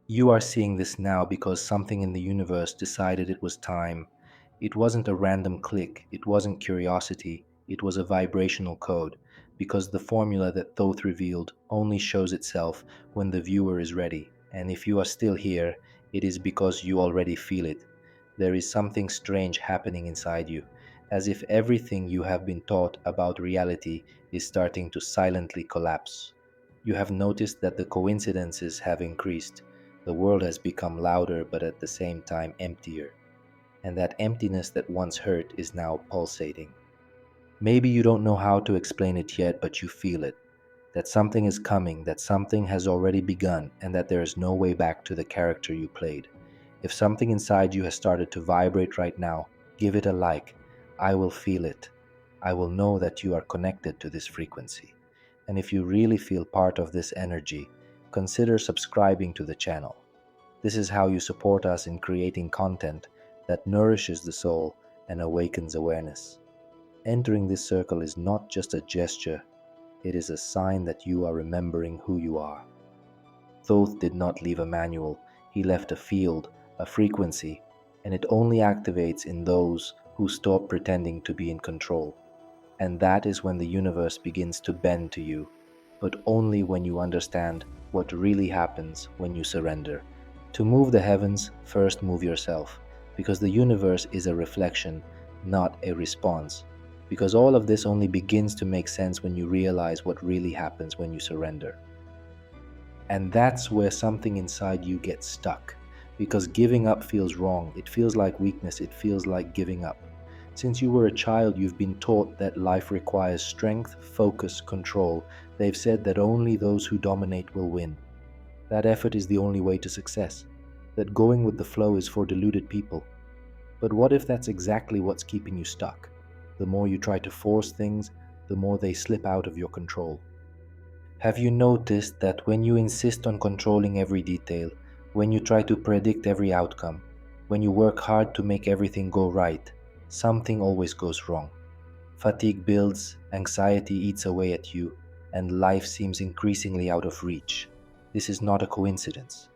You are seeing this now because something in the universe decided it was time. It wasn't a random click, it wasn't curiosity, it was a vibrational code, because the formula that Thoth revealed only shows itself when the viewer is ready. And if you are still here, it is because you already feel it. There is something strange happening inside you, as if everything you have been taught about reality is starting to silently collapse. You have noticed that the coincidences have increased. The world has become louder but at the same time emptier, and that emptiness that once hurt is now pulsating. Maybe you don't know how to explain it yet, but you feel it. That something is coming, that something has already begun, and that there is no way back to the character you played. If something inside you has started to vibrate right now, give it a like. I will feel it. I will know that you are connected to this frequency. And if you really feel part of this energy, consider subscribing to the channel. This is how you support us in creating content that nourishes the soul and awakens awareness. Entering this circle is not just a gesture, it is a sign that you are remembering who you are. Thoth did not leave a manual, he left a field, a frequency, and it only activates in those who stop pretending to be in control. And that is when the universe begins to bend to you, but only when you understand what really happens when you surrender. To move the heavens, first move yourself, because the universe is a reflection, not a response. Because all of this only begins to make sense when you realize what really happens when you surrender. And that's where something inside you gets stuck. Because giving up feels wrong, it feels like weakness, it feels like giving up. Since you were a child, you've been taught that life requires strength, focus, control. They've said that only those who dominate will win. That effort is the only way to success. That going with the flow is for deluded people. But what if that's exactly what's keeping you stuck? The more you try to force things, the more they slip out of your control. Have you noticed that when you insist on controlling every detail, when you try to predict every outcome, when you work hard to make everything go right, something always goes wrong? Fatigue builds, anxiety eats away at you, and life seems increasingly out of reach. This is not a coincidence.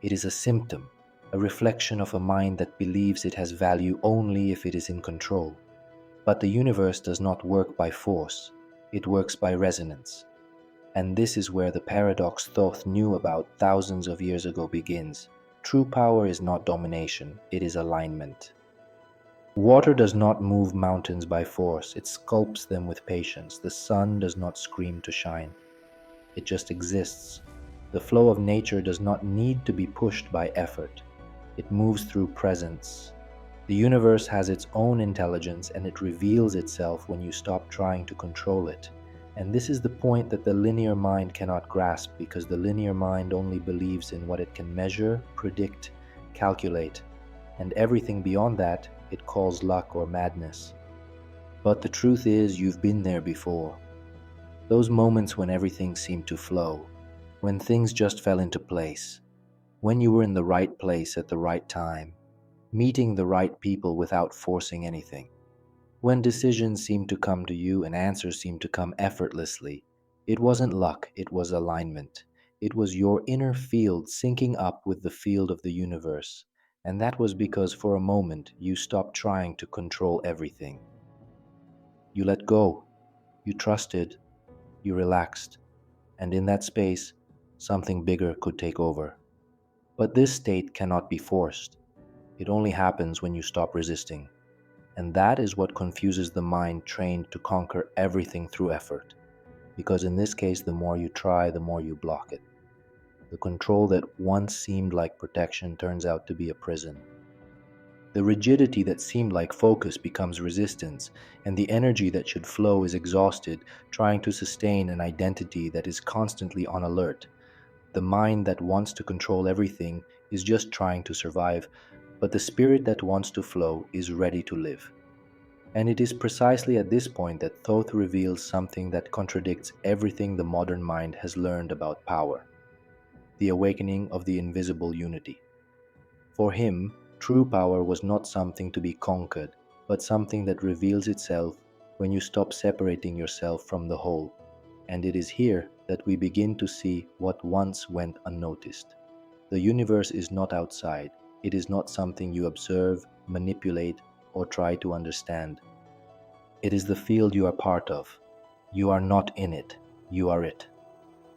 It is a symptom, a reflection of a mind that believes it has value only if it is in control. But the universe does not work by force, it works by resonance. And this is where the paradox Thoth knew about thousands of years ago begins. True power is not domination, it is alignment. Water does not move mountains by force, it sculpts them with patience. The sun does not scream to shine, it just exists. The flow of nature does not need to be pushed by effort, it moves through presence. The universe has its own intelligence and it reveals itself when you stop trying to control it. And this is the point that the linear mind cannot grasp, because the linear mind only believes in what it can measure, predict, calculate, and everything beyond that it calls luck or madness. But the truth is, you've been there before. Those moments when everything seemed to flow, when things just fell into place, when you were in the right place at the right time, meeting the right people without forcing anything. When decisions seemed to come to you and answers seemed to come effortlessly, it wasn't luck, it was alignment. It was your inner field syncing up with the field of the universe. And that was because for a moment you stopped trying to control everything. You let go, you trusted, you relaxed, and in that space, something bigger could take over. But this state cannot be forced. It only happens when you stop resisting. And that is what confuses the mind trained to conquer everything through effort. Because in this case, the more you try, the more you block it. The control that once seemed like protection turns out to be a prison. The rigidity that seemed like focus becomes resistance, and the energy that should flow is exhausted, trying to sustain an identity that is constantly on alert. The mind that wants to control everything is just trying to survive, but the spirit that wants to flow is ready to live. And it is precisely at this point that Thoth reveals something that contradicts everything the modern mind has learned about power: the awakening of the invisible unity. For him, true power was not something to be conquered, but something that reveals itself when you stop separating yourself from the whole. And it is here that we begin to see what once went unnoticed. The universe is not outside. It is not something you observe, manipulate, or try to understand. It is the field you are part of. You are not in it, you are it.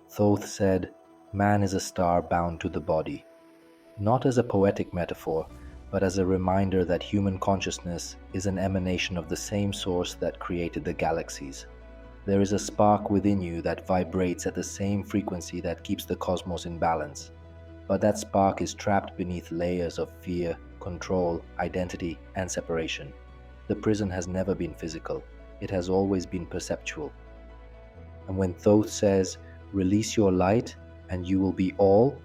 Thoth said, "Man is a star bound to the body," not as a poetic metaphor, but as a reminder that human consciousness is an emanation of the same source that created the galaxies. There is a spark within you that vibrates at the same frequency that keeps the cosmos in balance. But that spark is trapped beneath layers of fear, control, identity, and separation. The prison has never been physical. It has always been perceptual. And when Thoth says, "Release your light and you will be all,"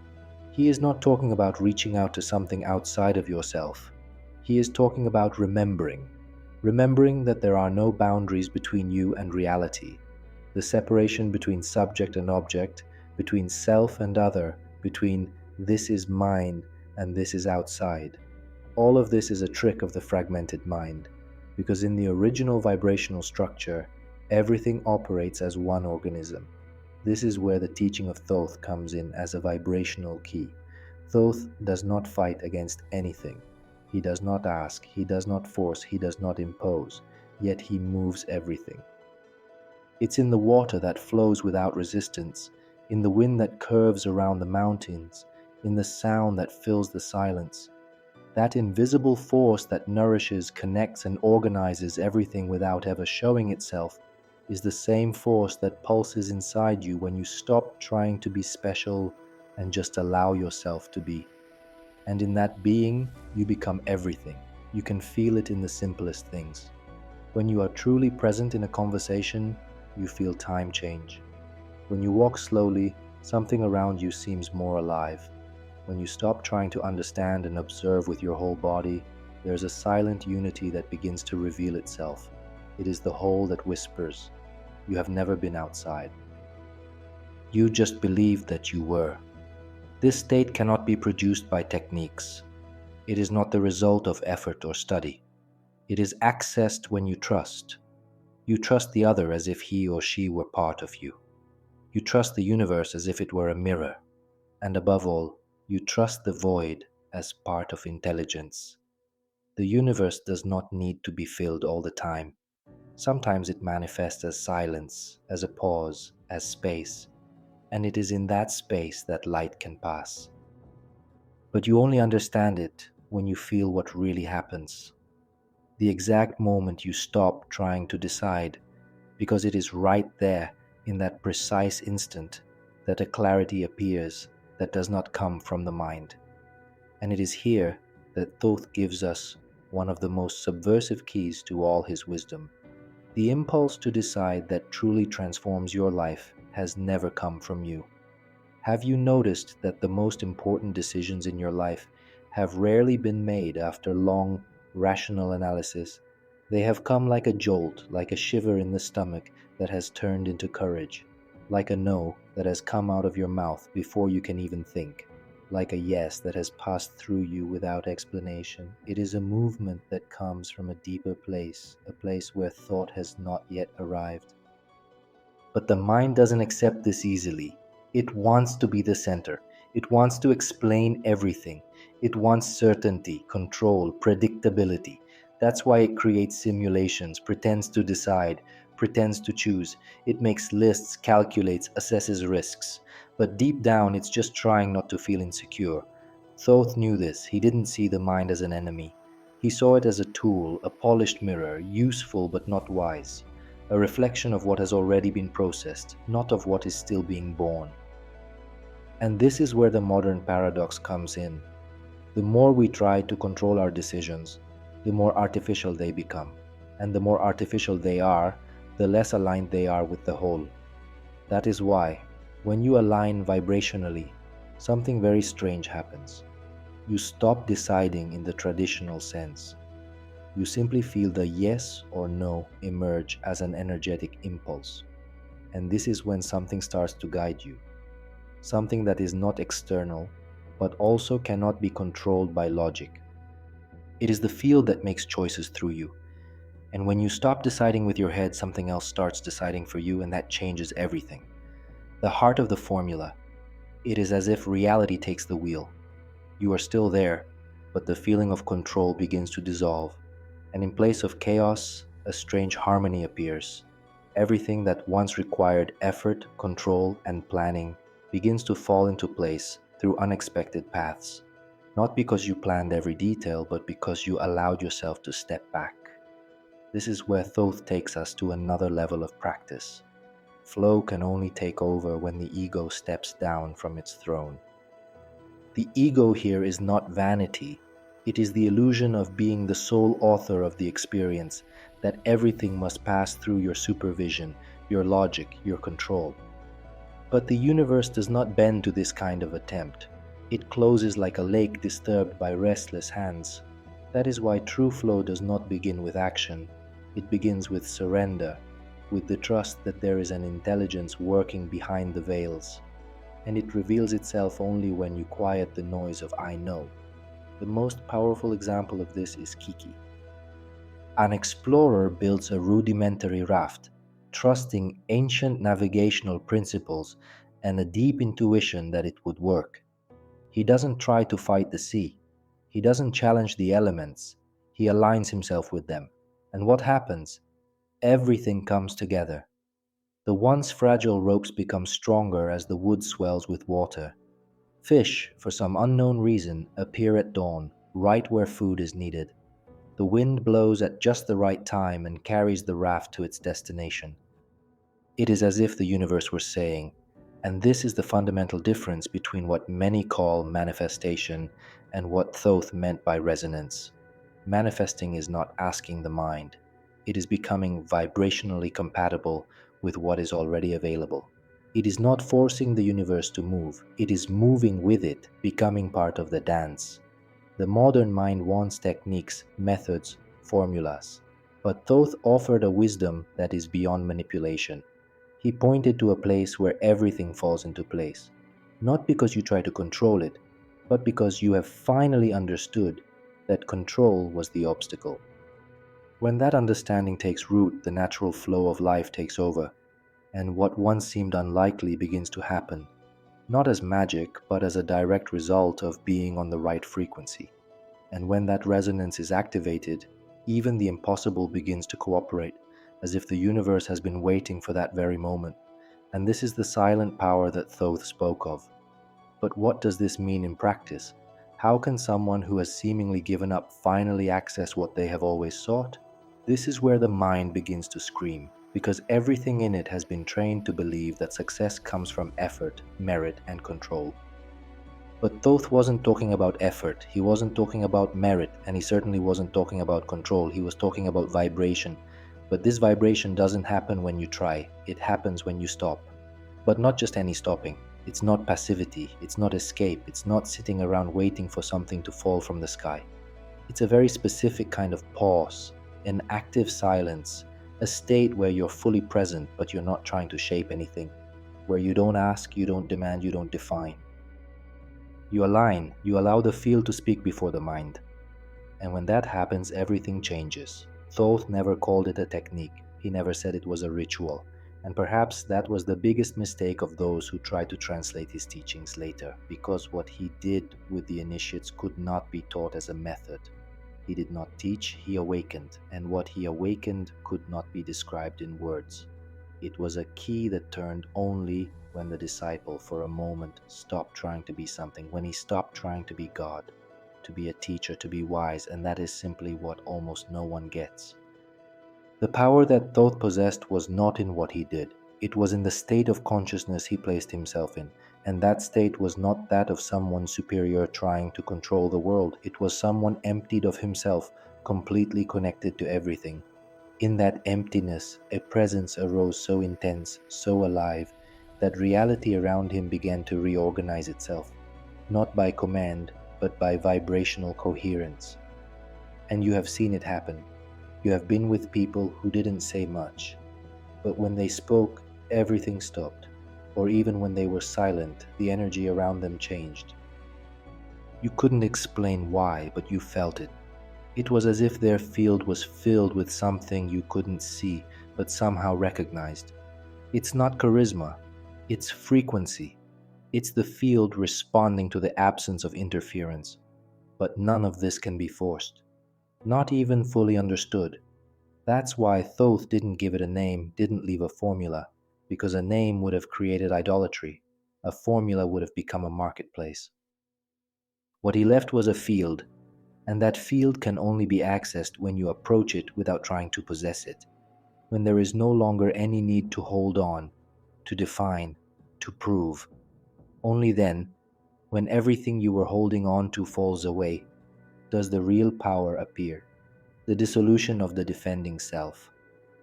he is not talking about reaching out to something outside of yourself. He is talking about remembering that there are no boundaries between you and reality. The separation between subject and object, between self and other, between this is mine and this is outside. All of this is a trick of the fragmented mind, because in the original vibrational structure, everything operates as one organism. This is where the teaching of Thoth comes in as a vibrational key. Thoth does not fight against anything. He does not ask, he does not force, he does not impose, yet he moves everything. It's in the water that flows without resistance, in the wind that curves around the mountains, in the sound that fills the silence. That invisible force that nourishes, connects, and organizes everything without ever showing itself is the same force that pulses inside you when you stop trying to be special and just allow yourself to be. And in that being, you become everything. You can feel it in the simplest things. When you are truly present in a conversation, you feel time change. When you walk slowly, something around you seems more alive. When you stop trying to understand and observe with your whole body, there is a silent unity that begins to reveal itself. It is the whole that whispers, "You have never been outside. You just believed that you were." This state cannot be produced by techniques. It is not the result of effort or study. It is accessed when you trust. You trust the other as if he or she were part of you. You trust the universe as if it were a mirror. And above all, you trust the void as part of intelligence. The universe does not need to be filled all the time. Sometimes it manifests as silence, as a pause, as space, and it is in that space that light can pass. But you only understand it when you feel what really happens. The exact moment you stop trying to decide, because it is right there in that precise instant that a clarity appears that does not come from the mind. And it is here that Thoth gives us one of the most subversive keys to all his wisdom. The impulse to decide that truly transforms your life has never come from you. Have you noticed that the most important decisions in your life have rarely been made after long, rational analysis? They have come like a jolt, like a shiver in the stomach that has turned into courage, like a no that has come out of your mouth before you can even think, like a yes that has passed through you without explanation. It is a movement that comes from a deeper place, a place where thought has not yet arrived. But the mind doesn't accept this easily. It wants to be the center. It wants to explain everything. It wants certainty, control, predictability. That's why it creates simulations, pretends to decide, pretends to choose. It makes lists, calculates, assesses risks. But deep down, it's just trying not to feel insecure. Thoth knew this. He didn't see the mind as an enemy. He saw it as a tool, a polished mirror, useful but not wise. A reflection of what has already been processed, not of what is still being born. And this is where the modern paradox comes in. The more we try to control our decisions, the more artificial they become. And the more artificial they are, the less aligned they are with the whole. That is why, when you align vibrationally, something very strange happens. You stop deciding in the traditional sense. You simply feel the yes or no emerge as an energetic impulse. And this is when something starts to guide you. Something that is not external, but also cannot be controlled by logic. It is the field that makes choices through you. And when you stop deciding with your head, something else starts deciding for you, and that changes everything. The heart of the formula. It is as if reality takes the wheel. You are still there, but the feeling of control begins to dissolve, and in place of chaos, a strange harmony appears. Everything that once required effort, control, and planning begins to fall into place through unexpected paths, not because you planned every detail, but because you allowed yourself to step back. This is where Thoth takes us to another level of practice. Flow can only take over when the ego steps down from its throne. The ego here is not vanity. It is the illusion of being the sole author of the experience, that everything must pass through your supervision, your logic, your control. But the universe does not bend to this kind of attempt. It closes like a lake disturbed by restless hands. That is why true flow does not begin with action. It begins with surrender, with the trust that there is an intelligence working behind the veils. And it reveals itself only when you quiet the noise of I know. The most powerful example of this is Kiki. An explorer builds a rudimentary raft, trusting ancient navigational principles and a deep intuition that it would work. He doesn't try to fight the sea. He doesn't challenge the elements. He aligns himself with them. And what happens? Everything comes together. The once fragile ropes become stronger as the wood swells with water. Fish, for some unknown reason, appear at dawn, right where food is needed. The wind blows at just the right time and carries the raft to its destination. It is as if the universe were saying, and this is the fundamental difference between what many call manifestation and what Thoth meant by resonance. Manifesting is not asking the mind. It is becoming vibrationally compatible with what is already available. It is not forcing the universe to move. It is moving with it, becoming part of the dance. The modern mind wants techniques, methods, formulas. But Thoth offered a wisdom that is beyond manipulation. He pointed to a place where everything falls into place, not because you try to control it, but because you have finally understood that control was the obstacle. When that understanding takes root, the natural flow of life takes over, and what once seemed unlikely begins to happen, not as magic, but as a direct result of being on the right frequency. And when that resonance is activated, even the impossible begins to cooperate, as if the universe has been waiting for that very moment. And this is the silent power that Thoth spoke of. But what does this mean in practice? How can someone who has seemingly given up finally access what they have always sought? This is where the mind begins to scream, because everything in it has been trained to believe that success comes from effort, merit, and control. But Thoth wasn't talking about effort, he wasn't talking about merit, and he certainly wasn't talking about control. He was talking about vibration. But this vibration doesn't happen when you try, it happens when you stop. But not just any stopping. It's not passivity, it's not escape, it's not sitting around waiting for something to fall from the sky. It's a very specific kind of pause, an active silence, a state where you're fully present but you're not trying to shape anything, where you don't ask, you don't demand, you don't define. You align, you allow the field to speak before the mind. And when that happens, everything changes. Thoth never called it a technique, he never said it was a ritual. And perhaps that was the biggest mistake of those who tried to translate his teachings later, because what he did with the initiates could not be taught as a method. He did not teach, he awakened, and what he awakened could not be described in words. It was a key that turned only when the disciple for a moment stopped trying to be something, when he stopped trying to be God, to be a teacher, to be wise, and that is simply what almost no one gets. The power that Thoth possessed was not in what he did, it was in the state of consciousness he placed himself in, and that state was not that of someone superior trying to control the world, it was someone emptied of himself, completely connected to everything. In that emptiness, a presence arose so intense, so alive, that reality around him began to reorganize itself, not by command, but by vibrational coherence. And you have seen it happen. You have been with people who didn't say much, but when they spoke, everything stopped, or even when they were silent, the energy around them changed. You couldn't explain why, but you felt it. It was as if their field was filled with something you couldn't see, but somehow recognized. It's not charisma, it's frequency. It's the field responding to the absence of interference. But none of this can be forced, not even fully understood. That's why Thoth didn't give it a name, didn't leave a formula, because a name would have created idolatry. A formula would have become a marketplace. What he left was a field, and that field can only be accessed when you approach it without trying to possess it, when there is no longer any need to hold on, to define, to prove. Only then, when everything you were holding on to falls away, does the real power appear, the dissolution of the defending self.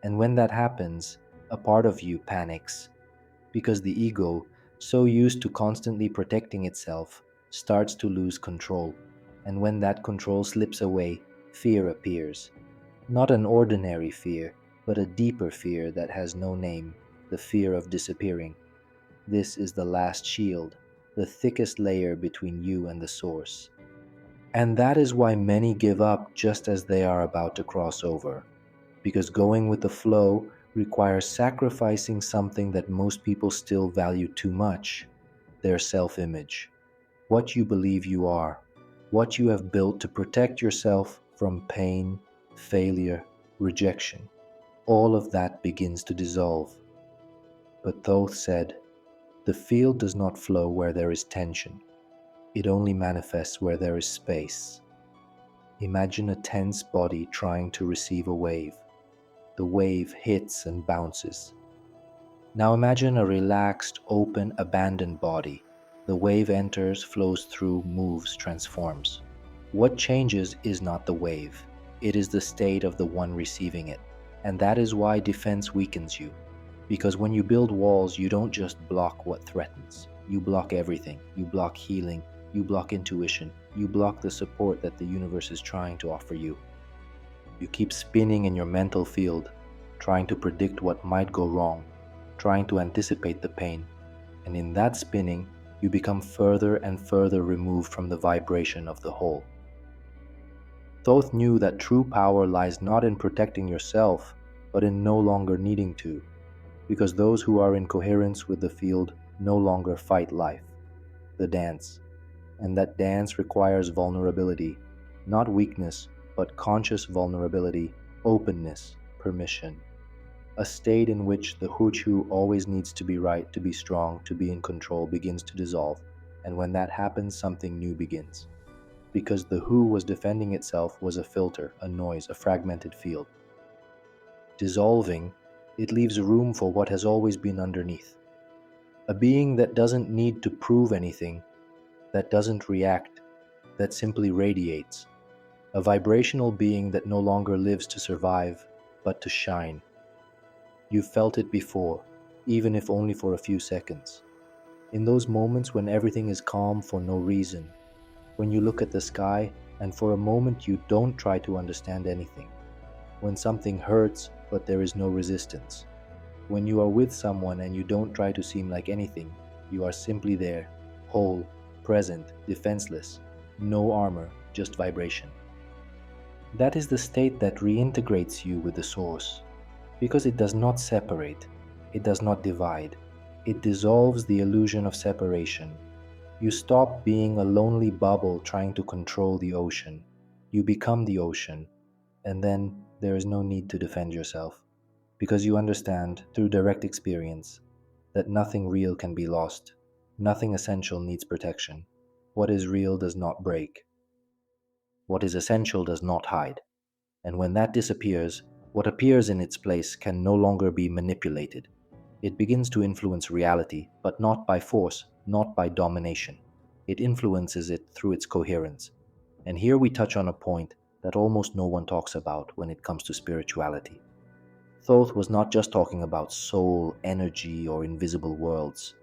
And when that happens, a part of you panics, because the ego, so used to constantly protecting itself, starts to lose control. And when that control slips away, fear appears. Not an ordinary fear, but a deeper fear that has no name, the fear of disappearing. This is the last shield, the thickest layer between you and the source. And that is why many give up just as they are about to cross over, because going with the flow requires sacrificing something that most people still value too much: their self-image, what you believe you are, what you have built to protect yourself from pain, failure, rejection. All of that begins to dissolve. But Thoth said, the field does not flow where there is tension. It only manifests where there is space. Imagine a tense body trying to receive a wave. The wave hits and bounces. Now imagine a relaxed, open, abandoned body. The wave enters, flows through, moves, transforms. What changes is not the wave. It is the state of the one receiving it. And that is why defense weakens you. Because when you build walls, you don't just block what threatens. You block everything. You block healing. You block intuition. You block the support that the universe is trying to offer you. You keep spinning in your mental field, trying to predict what might go wrong, trying to anticipate the pain. And in that spinning, you become further and further removed from the vibration of the whole. Thoth knew that true power lies not in protecting yourself, but in no longer needing to, because those who are in coherence with the field no longer fight life, the dance. And that dance requires vulnerability, not weakness, but conscious vulnerability, openness, permission. A state in which the who always needs to be right, to be strong, to be in control begins to dissolve, and when that happens, something new begins. Because the who was defending itself was a filter, a noise, a fragmented field. Dissolving, it leaves room for what has always been underneath. A being that doesn't need to prove anything, that doesn't react, that simply radiates. A vibrational being that no longer lives to survive, but to shine. You've felt it before, even if only for a few seconds. In those moments when everything is calm for no reason, when you look at the sky and for a moment you don't try to understand anything, when something hurts but there is no resistance, when you are with someone and you don't try to seem like anything, you are simply there, whole, present, defenseless, no armor, just vibration. That is the state that reintegrates you with the source, because it does not separate, it does not divide, it dissolves the illusion of separation. You stop being a lonely bubble trying to control the ocean. You become the ocean, and then there is no need to defend yourself, because you understand through direct experience that nothing real can be lost, nothing essential needs protection. What is real does not break. What is essential does not hide. And when that disappears, what appears in its place can no longer be manipulated. It begins to influence reality, but not by force, not by domination. It influences it through its coherence. And here we touch on a point that almost no one talks about when it comes to spirituality. Thoth was not just talking about soul, energy, or invisible worlds.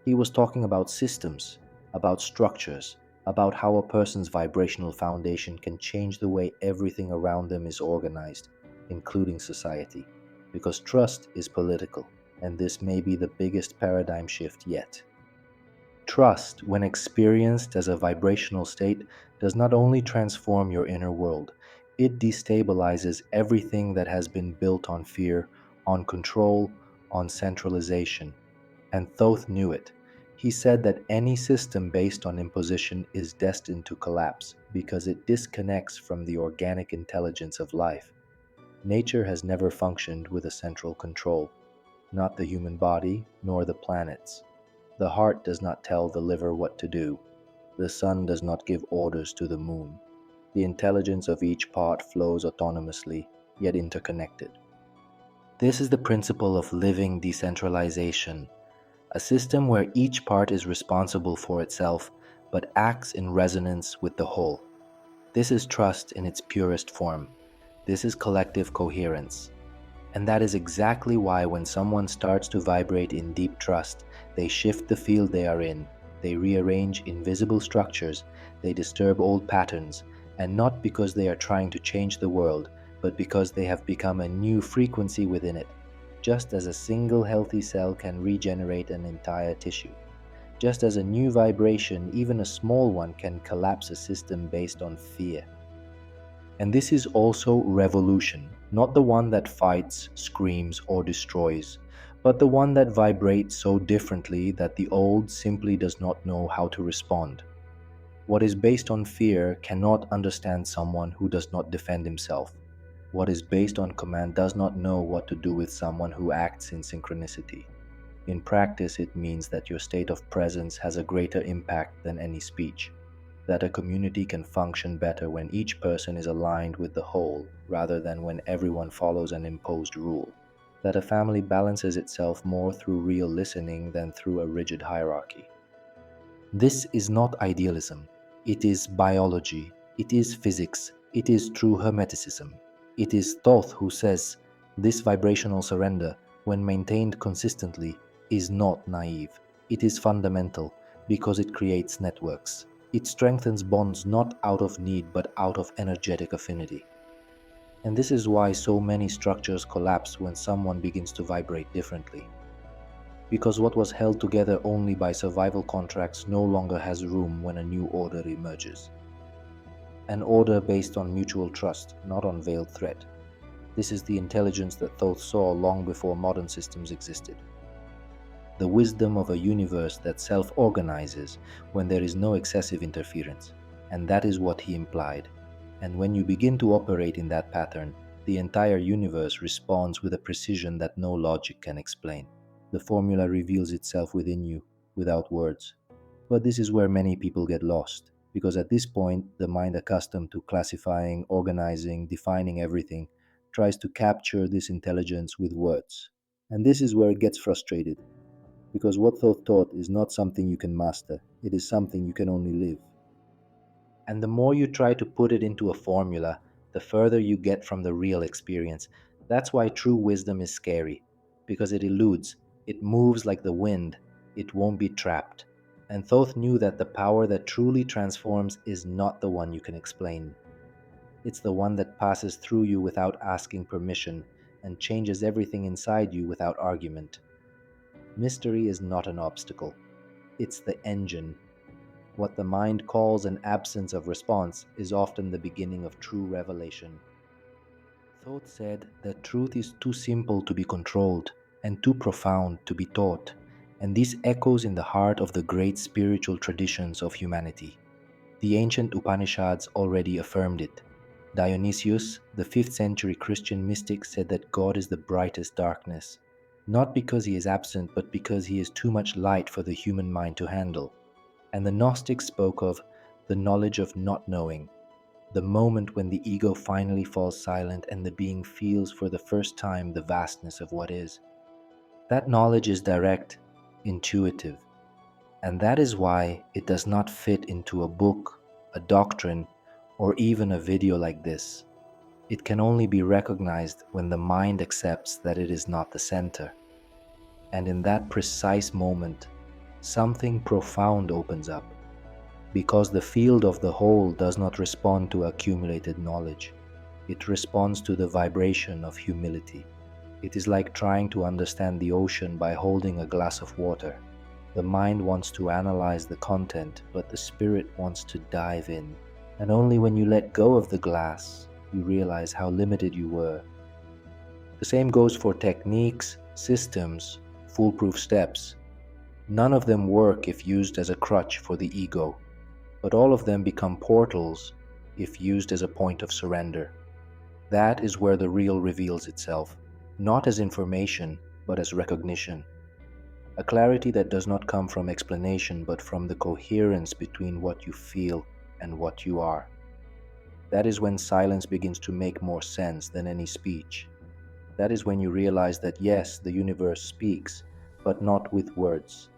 He was talking about systems, about structures, about how a person's vibrational foundation can change the way everything around them is organized, including society. Because trust is political, and this may be the biggest paradigm shift yet. Trust, when experienced as a vibrational state, does not only transform your inner world, it destabilizes everything that has been built on fear, on control, on centralization. And Thoth knew it. He said that any system based on imposition is destined to collapse because it disconnects from the organic intelligence of life. Nature has never functioned with a central control, not the human body nor the planets. The heart does not tell the liver what to do. The sun does not give orders to the moon. The intelligence of each part flows autonomously, yet interconnected. This is the principle of living decentralization, a system where each part is responsible for itself but acts in resonance with the whole. This is trust in its purest form. This is collective coherence. And that is exactly why when someone starts to vibrate in deep trust, they shift the field they are in, they rearrange invisible structures, they disturb old patterns, and not because they are trying to change the world, but because they have become a new frequency within it. Just as a single healthy cell can regenerate an entire tissue. Just as a new vibration, even a small one, can collapse a system based on fear. And this is also revolution, not the one that fights, screams, or destroys, but the one that vibrates so differently that the old simply does not know how to respond. What is based on fear cannot understand someone who does not defend himself. What is based on command does not know what to do with someone who acts in synchronicity. In practice, it means that your state of presence has a greater impact than any speech, that a community can function better when each person is aligned with the whole rather than when everyone follows an imposed rule, that a family balances itself more through real listening than through a rigid hierarchy. This is not idealism. It is biology. It is physics. It is true Hermeticism. It is Thoth who says this vibrational surrender, when maintained consistently, is not naive. It is fundamental because it creates networks. It strengthens bonds not out of need but out of energetic affinity. And this is why so many structures collapse when someone begins to vibrate differently. Because what was held together only by survival contracts no longer has room when a new order emerges. An order based on mutual trust, not on veiled threat. This is the intelligence that Thoth saw long before modern systems existed. The wisdom of a universe that self-organizes when there is no excessive interference. And that is what he implied. And when you begin to operate in that pattern, the entire universe responds with a precision that no logic can explain. The formula reveals itself within you, without words. But this is where many people get lost, because at this point, the mind accustomed to classifying, organizing, defining everything, tries to capture this intelligence with words. And this is where it gets frustrated, because what Thoth taught is not something you can master, it is something you can only live. And the more you try to put it into a formula, the further you get from the real experience. That's why true wisdom is scary, because it eludes, it moves like the wind, it won't be trapped. And Thoth knew that the power that truly transforms is not the one you can explain. It's the one that passes through you without asking permission and changes everything inside you without argument. Mystery is not an obstacle, it's the engine. What the mind calls an absence of response is often the beginning of true revelation. Thoth said that truth is too simple to be controlled and too profound to be taught, and this echoes in the heart of the great spiritual traditions of humanity. The ancient Upanishads already affirmed it. Dionysius, the 5th century Christian mystic, said that God is the brightest darkness, not because he is absent, but because he is too much light for the human mind to handle. And the Gnostics spoke of the knowledge of not knowing, the moment when the ego finally falls silent and the being feels for the first time the vastness of what is. That knowledge is direct, intuitive, and that is why it does not fit into a book, a doctrine, or even a video like this. It can only be recognized when the mind accepts that it is not the center. And in that precise moment, something profound opens up, because the field of the whole does not respond to accumulated knowledge. It responds to the vibration of humility. It is like trying to understand the ocean by holding a glass of water. The mind wants to analyze the content, but the spirit wants to dive in. And only when you let go of the glass, you realize how limited you were. The same goes for techniques, systems, foolproof steps. None of them work if used as a crutch for the ego, but all of them become portals if used as a point of surrender. That is where the real reveals itself, not as information, but as recognition. A clarity that does not come from explanation, but from the coherence between what you feel and what you are. That is when silence begins to make more sense than any speech. That is when you realize that yes, the universe speaks, but not with words.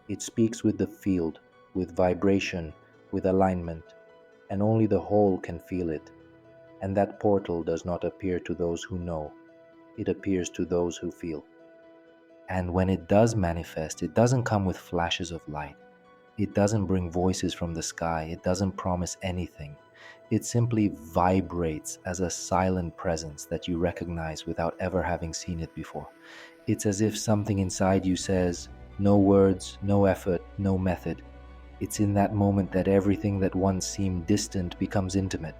It speaks with the field, with vibration, with alignment, and only the whole can feel it. And that portal does not appear to those who know, it appears to those who feel. And when it does manifest, it doesn't come with flashes of light. It doesn't bring voices from the sky. It doesn't promise anything. It simply vibrates as a silent presence that you recognize without ever having seen it before. It's as if something inside you says, no words, no effort, no method. It's in that moment that everything that once seemed distant becomes intimate.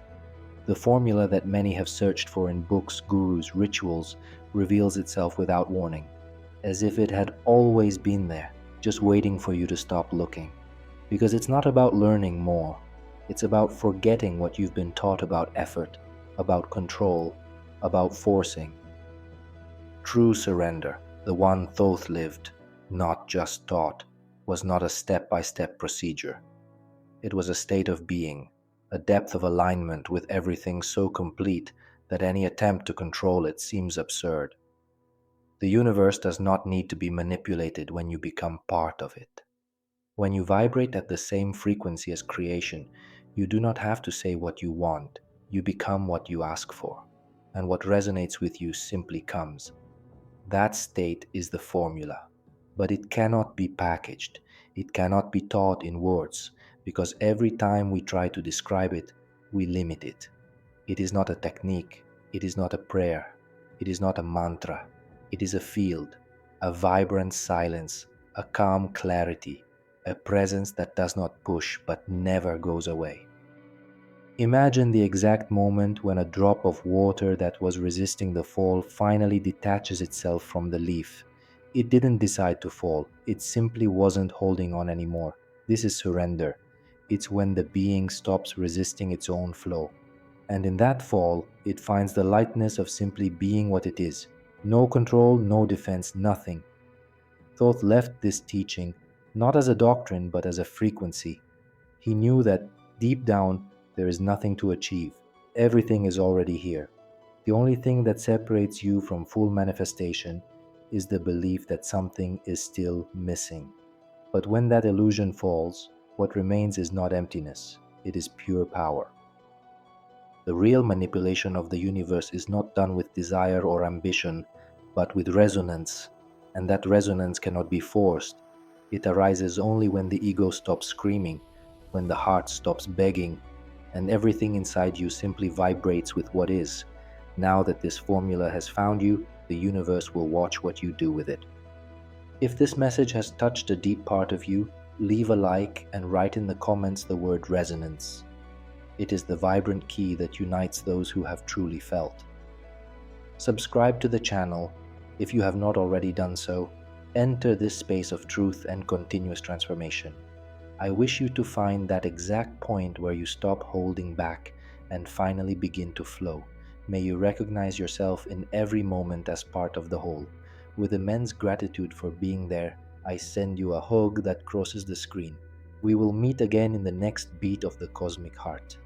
The formula that many have searched for in books, gurus, rituals reveals itself without warning, as if it had always been there, just waiting for you to stop looking. Because it's not about learning more, it's about forgetting what you've been taught about effort, about control, about forcing. True surrender, the one Thoth lived, not just taught, was not a step-by-step procedure. It was a state of being, a depth of alignment with everything so complete that any attempt to control it seems absurd. The universe does not need to be manipulated when you become part of it. When you vibrate at the same frequency as creation, you do not have to say what you want, you become what you ask for, and what resonates with you simply comes. That state is the formula, but it cannot be packaged, it cannot be taught in words, because every time we try to describe it, we limit it. It is not a technique, it is not a prayer, it is not a mantra, it is a field, a vibrant silence, a calm clarity, a presence that does not push but never goes away. Imagine the exact moment when a drop of water that was resisting the fall finally detaches itself from the leaf. It didn't decide to fall, it simply wasn't holding on anymore. This is surrender. It's when the being stops resisting its own flow. And in that fall, it finds the lightness of simply being what it is. No control, no defense, nothing. Thoth left this teaching not as a doctrine but as a frequency. He knew that deep down there is nothing to achieve. Everything is already here. The only thing that separates you from full manifestation is the belief that something is still missing. But when that illusion falls, what remains is not emptiness, it is pure power. The real manipulation of the universe is not done with desire or ambition, but with resonance, and that resonance cannot be forced. It arises only when the ego stops screaming, when the heart stops begging, and everything inside you simply vibrates with what is. Now that this formula has found you, the universe will watch what you do with it. If this message has touched a deep part of you, leave a like and write in the comments the word resonance. It is the vibrant key that unites those who have truly felt. Subscribe to the channel if you have not already done so. Enter this space of truth and continuous transformation. I wish you to find that exact point where you stop holding back and finally begin to flow. May you recognize yourself in every moment as part of the whole. With immense gratitude for being there, I send you a hug that crosses the screen. We will meet again in the next beat of the cosmic heart.